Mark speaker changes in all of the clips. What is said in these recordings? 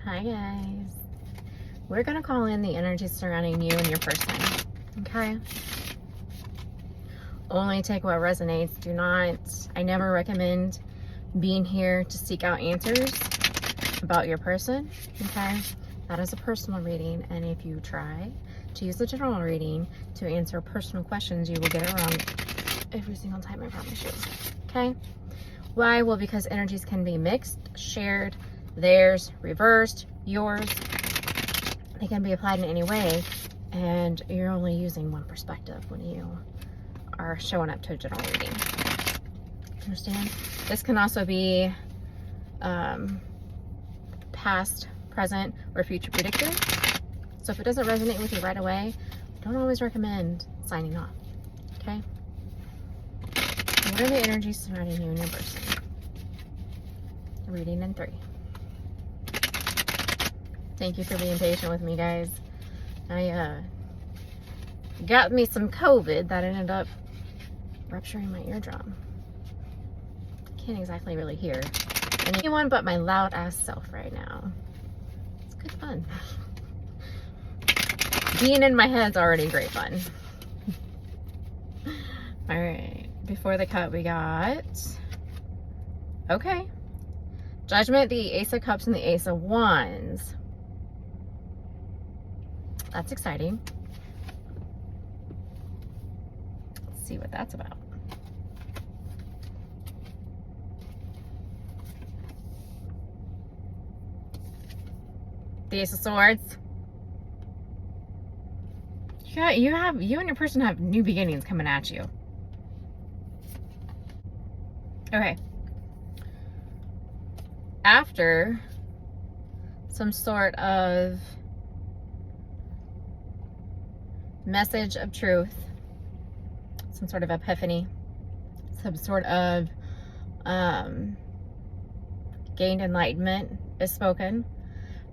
Speaker 1: Hi guys. We're going to call in the energy surrounding you and your person. Okay? Only take what resonates. Do not, I never recommend being here to seek out answers about your person. Okay? That is a personal reading, and if you try to use the general reading to answer personal questions, you will get it wrong every single time, I promise you. Okay? Why? Well, because energies can be mixed, shared, theirs, reversed, yours. They can be applied in any way, and you're only using one perspective when you are showing up to a general reading. Understand? This can also be past, present, or future predictive. So if it doesn't resonate with you right away, I don't always recommend signing off. Okay? What are the energies surrounding you and your person? Reading in 3. Thank you for being patient with me, guys. I got me some COVID that ended up rupturing my eardrum. Can't exactly really hear anyone but my loud ass self right now. It's good fun. Being in my head's already great fun. All right, before the cut we got, okay, Judgment, the Ace of Cups, and the Ace of Wands. That's exciting. Let's see what that's about. The Ace of Swords. Yeah, you and your person have new beginnings coming at you. Okay. After some sort of message of truth, some sort of epiphany, some sort of gained enlightenment is spoken,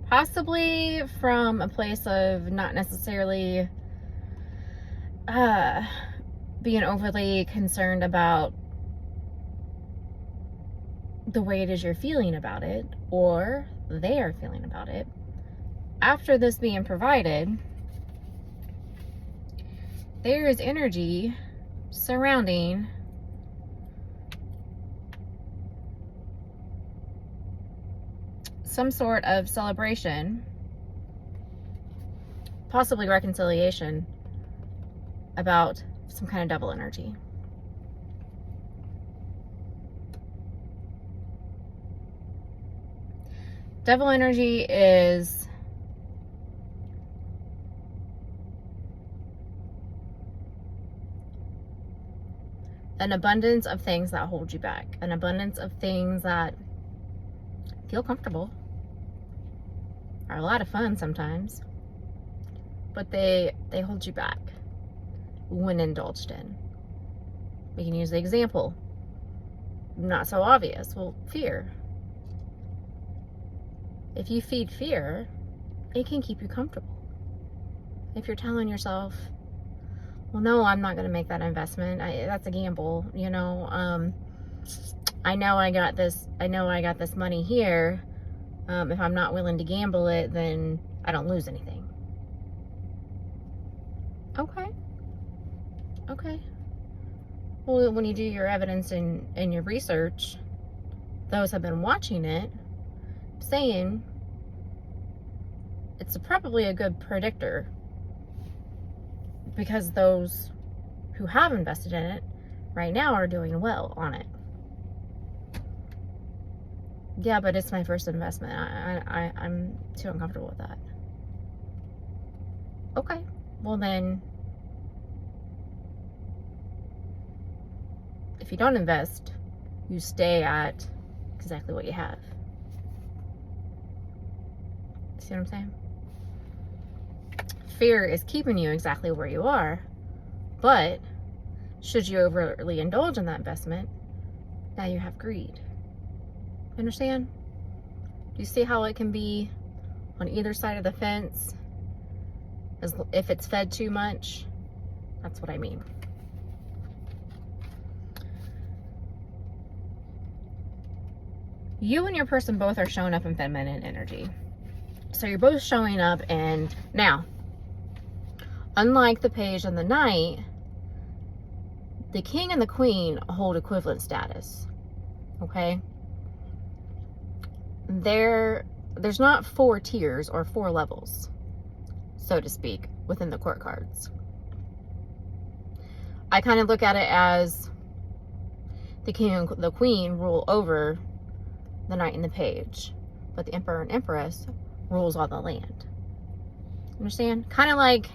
Speaker 1: possibly from a place of not necessarily being overly concerned about the way it is you're feeling about it, or they are feeling about it. After this being provided, there is energy surrounding some sort of celebration, possibly reconciliation, about some kind of double energy. Double energy is an abundance of things that hold you back, an abundance of things that feel comfortable, are a lot of fun sometimes, but they hold you back when indulged in. We can use the example, not so obvious. Well, fear. If you feed fear, it can keep you comfortable. If you're telling yourself, well, no, I'm not going to make that investment. That's a gamble. You know, I know I got this money here. If I'm not willing to gamble it, then I don't lose anything. Okay. Well, when you do your evidence and your research, those have been watching it, saying it's probably a good predictor, because those who have invested in it right now are doing well on it. Yeah, but it's my first investment. I'm too uncomfortable with that. Okay, well then, if you don't invest, you stay at exactly what you have. See what I'm saying? Fear is keeping you exactly where you are, but should you overly indulge in that investment, now you have greed. Understand? Do you see how it can be on either side of the fence? If it's fed too much, that's what I mean. You and your person both are showing up in feminine energy. So you're both showing up, and now, unlike the Page and the Knight, the King and the Queen hold equivalent status. Okay? There's not 4 tiers or 4 levels, so to speak, within the court cards. I kind of look at it as the King and the Queen rule over the Knight and the Page, but the Emperor and Empress rules all the land. Understand? Kind of like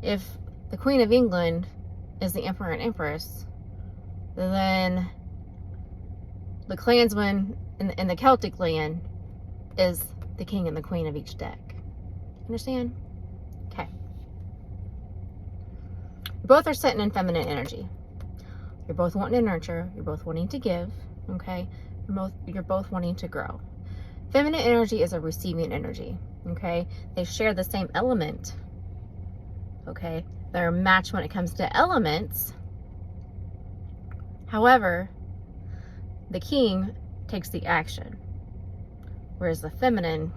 Speaker 1: if the Queen of England is the Emperor and Empress, then the clansman in the Celtic land is the King and the Queen of each deck. Understand? Okay. Both are sitting in feminine energy. You're both wanting to nurture. You're both wanting to give. Okay? You're both wanting to grow. Feminine energy is a receiving energy. Okay? They share the same element. Okay? They're a match when it comes to elements. However, the king takes the action, whereas the feminine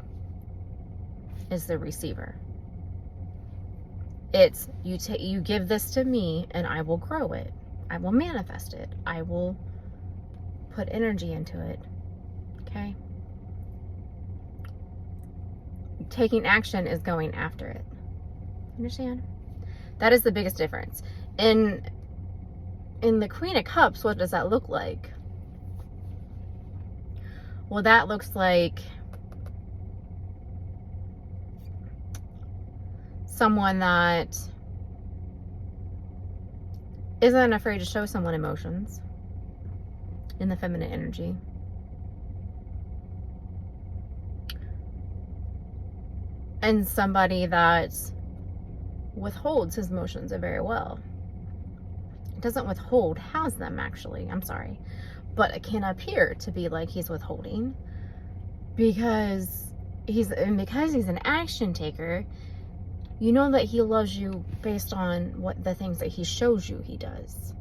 Speaker 1: is the receiver. It's you give this to me and I will grow it. I will manifest it. I will put energy into it. Okay? Taking action is going after it. Understand? That is the biggest difference. In the Queen of Cups, what does that look like? Well, that looks like someone that isn't afraid to show someone emotions in the feminine energy. And somebody that withholds his emotions very well. Doesn't withhold, has them actually. I'm sorry. But it can appear to be like he's withholding because he's an action taker. You know that he loves you based on what the things that he shows you he does.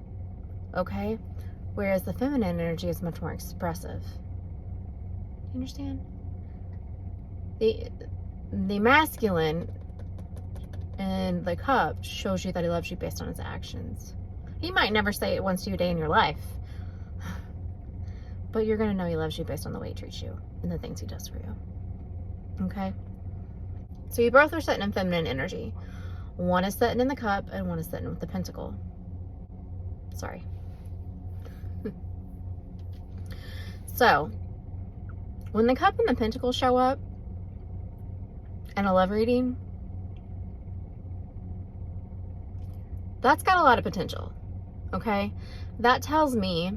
Speaker 1: Okay? Whereas the feminine energy is much more expressive. You understand? The masculine and the cup shows you that he loves you based on his actions. He might never say it once to you a day in your life, but you're going to know he loves you based on the way he treats you and the things he does for you. Okay? So you both are sitting in feminine energy. One is sitting in the cup and one is sitting with the pentacle. Sorry. So, when the cup and the pentacle show up in a love reading, that's got a lot of potential. Okay? That tells me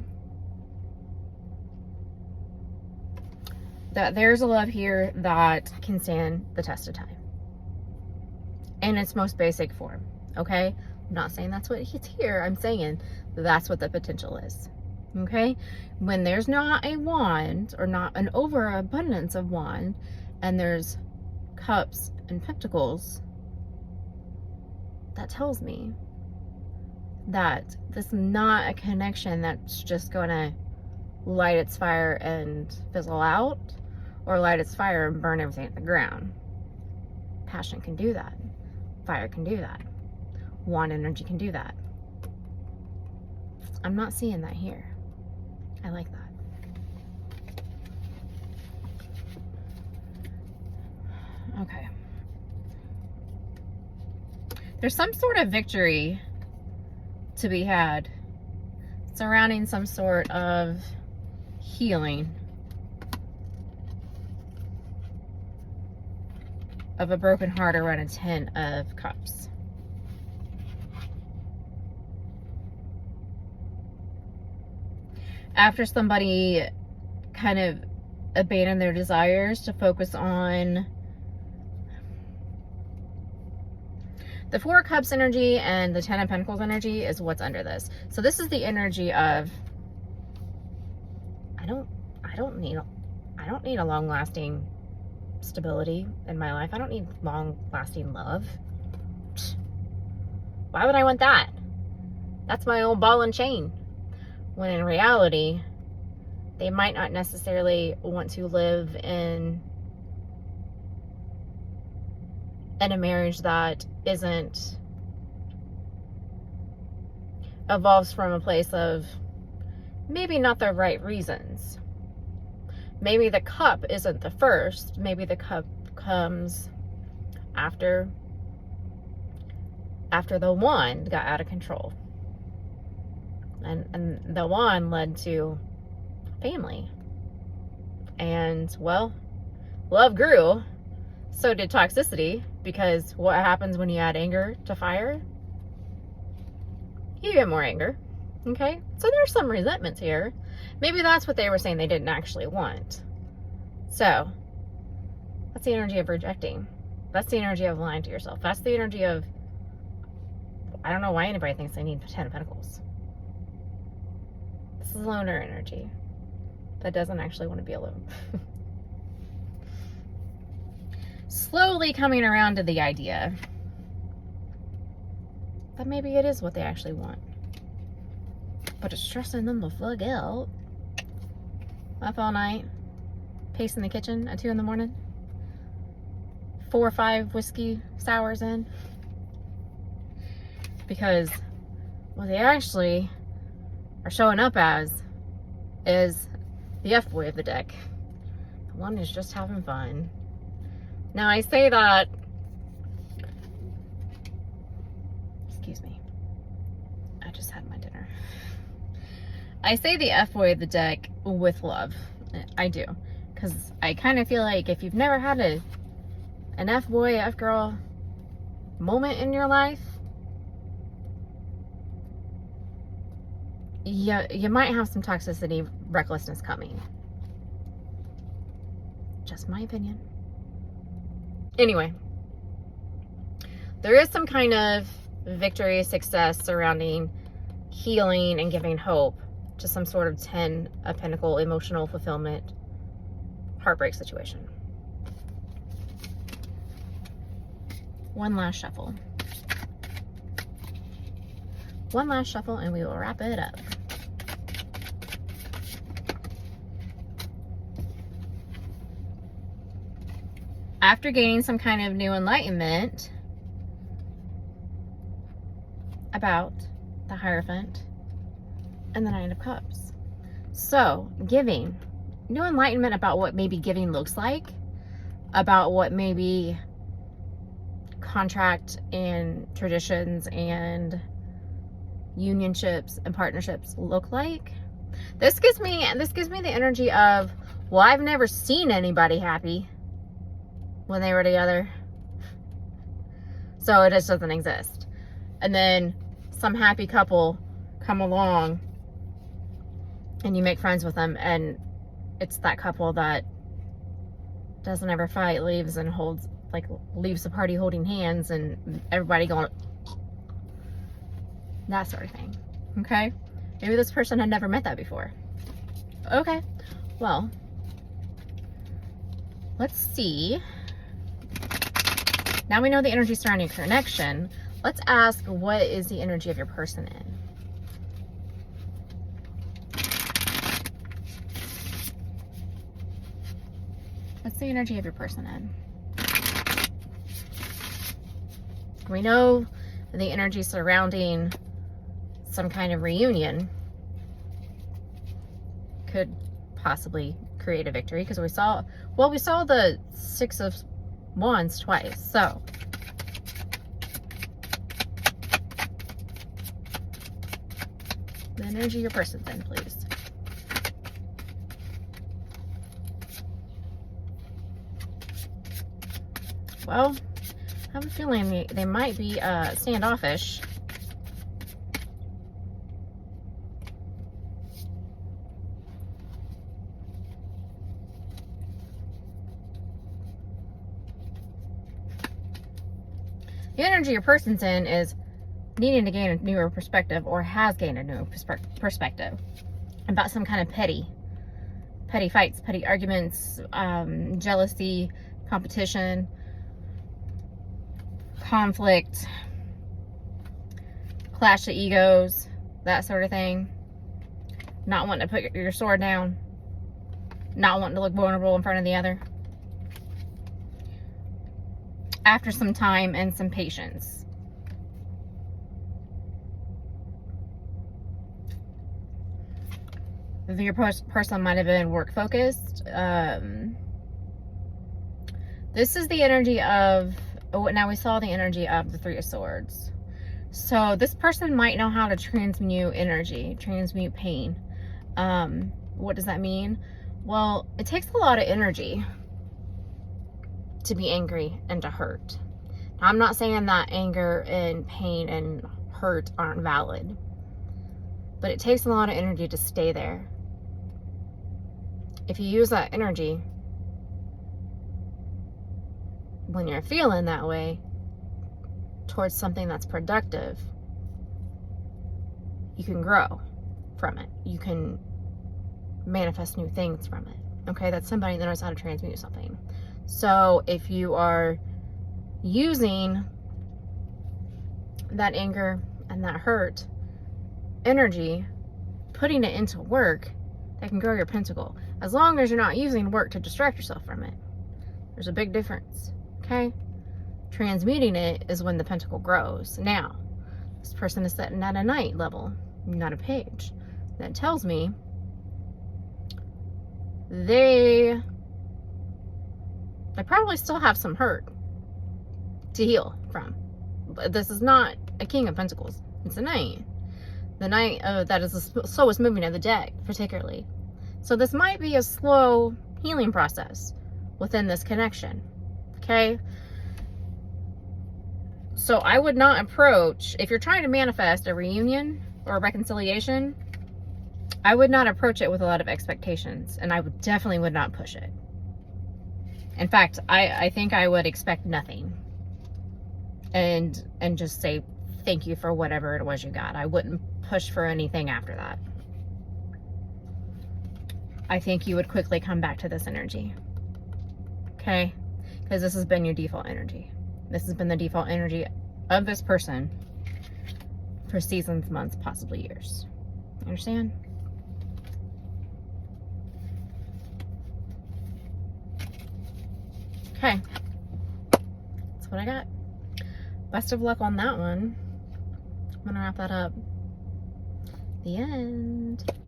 Speaker 1: that there's a love here that can stand the test of time. In its most basic form. Okay? I'm not saying that's what it's here. I'm saying that's what the potential is. Okay? When there's not a wand, or not an overabundance of wand, and there's cups and pentacles, that tells me that this is not a connection that's just going to light its fire and fizzle out, or light its fire and burn everything at the ground. Passion can do that. Fire can do that. Wand energy can do that. I'm not seeing that here. I like that. Okay. There's some sort of victory to be had surrounding some sort of healing of a broken heart around a 10 of cups. After somebody kind of abandoned their desires to focus on the 4 of Cups energy and the 10 of Pentacles energy is what's under this. So this is the energy of I don't need a long-lasting stability in my life. I don't need long-lasting love. Why would I want that? That's my old ball and chain. When in reality, They might not necessarily want to live in a marriage that isn't evolves from a place of maybe not the right reasons. Maybe the cup isn't the first. Maybe the cup comes after the wand got out of control. And the wand led to family. And, well, love grew. So did toxicity, because what happens when you add anger to fire? You get more anger. Okay? So there's some resentments here. Maybe that's what they were saying they didn't actually want. So, that's the energy of rejecting. That's the energy of lying to yourself. That's the energy of, I don't know why anybody thinks they need 10 of Pentacles. This is loner energy that doesn't actually want to be alone. Slowly coming around to the idea that maybe it is what they actually want. But it's stressing them the fuck out. Up all night, pacing the kitchen at 2 in the morning, 4 or 5 whiskey sours in. Because what they actually are showing up as is the F-boy of the deck. The one who's just having fun. Now I say that, excuse me, I just had my dinner. I say the F-boy of the deck with love. I do. Because I kind of feel like if you've never had an F-boy, F-girl moment in your life, you might have some toxicity, recklessness coming. Just my opinion. Anyway, there is some kind of victory, success surrounding healing and giving hope to some sort of 10 of Pentacle emotional fulfillment heartbreak situation. One last shuffle. One last shuffle and we will wrap it up. After gaining some kind of new enlightenment about the Hierophant and the Nine of Cups. So, giving. New enlightenment about what maybe giving looks like, about what maybe contract and traditions and unionships and partnerships look like. This gives me the energy of, well, I've never seen anybody happy when they were together, so it just doesn't exist. And then some happy couple come along and you make friends with them, and it's that couple that doesn't ever fight, leaves the party holding hands and everybody going, that sort of thing. Okay, maybe this person had never met that before. Okay, well, let's see. Now we know the energy surrounding connection. Let's ask, what is the energy of your person in? What's the energy of your person in? We know the energy surrounding some kind of reunion could possibly create a victory, because we saw the 6 of Wands twice. So the energy of your person's in, please. Well, I have a feeling they might be standoffish. The energy your person's in is needing to gain a newer perspective, or has gained a new perspective about some kind of petty fights, petty arguments, jealousy, competition, conflict, clash of egos, that sort of thing. Not wanting to put your sword down, not wanting to look vulnerable in front of the other. After some time and some patience. I think your person might have been work focused. This is the energy of, oh, now we saw the energy of the Three of Swords. So this person might know how to transmute energy, transmute pain. What does that mean? Well, it takes a lot of energy to be angry and to hurt. Now, I'm not saying that anger and pain and hurt aren't valid, but it takes a lot of energy to stay there. If you use that energy when you're feeling that way towards something that's productive, you can grow from it. You can manifest new things from it. Okay, that's somebody that knows how to transmute something. So if you are using that anger and that hurt energy, putting it into work, that can grow your pentacle. As long as you're not using work to distract yourself from it. There's a big difference. Okay? Transmuting it is when the pentacle grows. Now, this person is sitting at a Knight level, not a Page. That tells me they probably still have some hurt to heal from. But this is not a King of Pentacles. It's a Knight. The Knight that is the slowest moving of the deck, particularly. So this might be a slow healing process within this connection. Okay? So I would not approach, if you're trying to manifest a reunion or a reconciliation, I would not approach it with a lot of expectations, and I definitely would not push it. In fact, I think I would expect nothing, and just say thank you for whatever it was you got. I wouldn't push for anything after that. I think you would quickly come back to this energy. Okay? Because this has been your default energy. This has been the default energy of this person for seasons, months, possibly years. You understand? Okay. That's what I got. Best of luck on that one. I'm going to wrap that up. The end.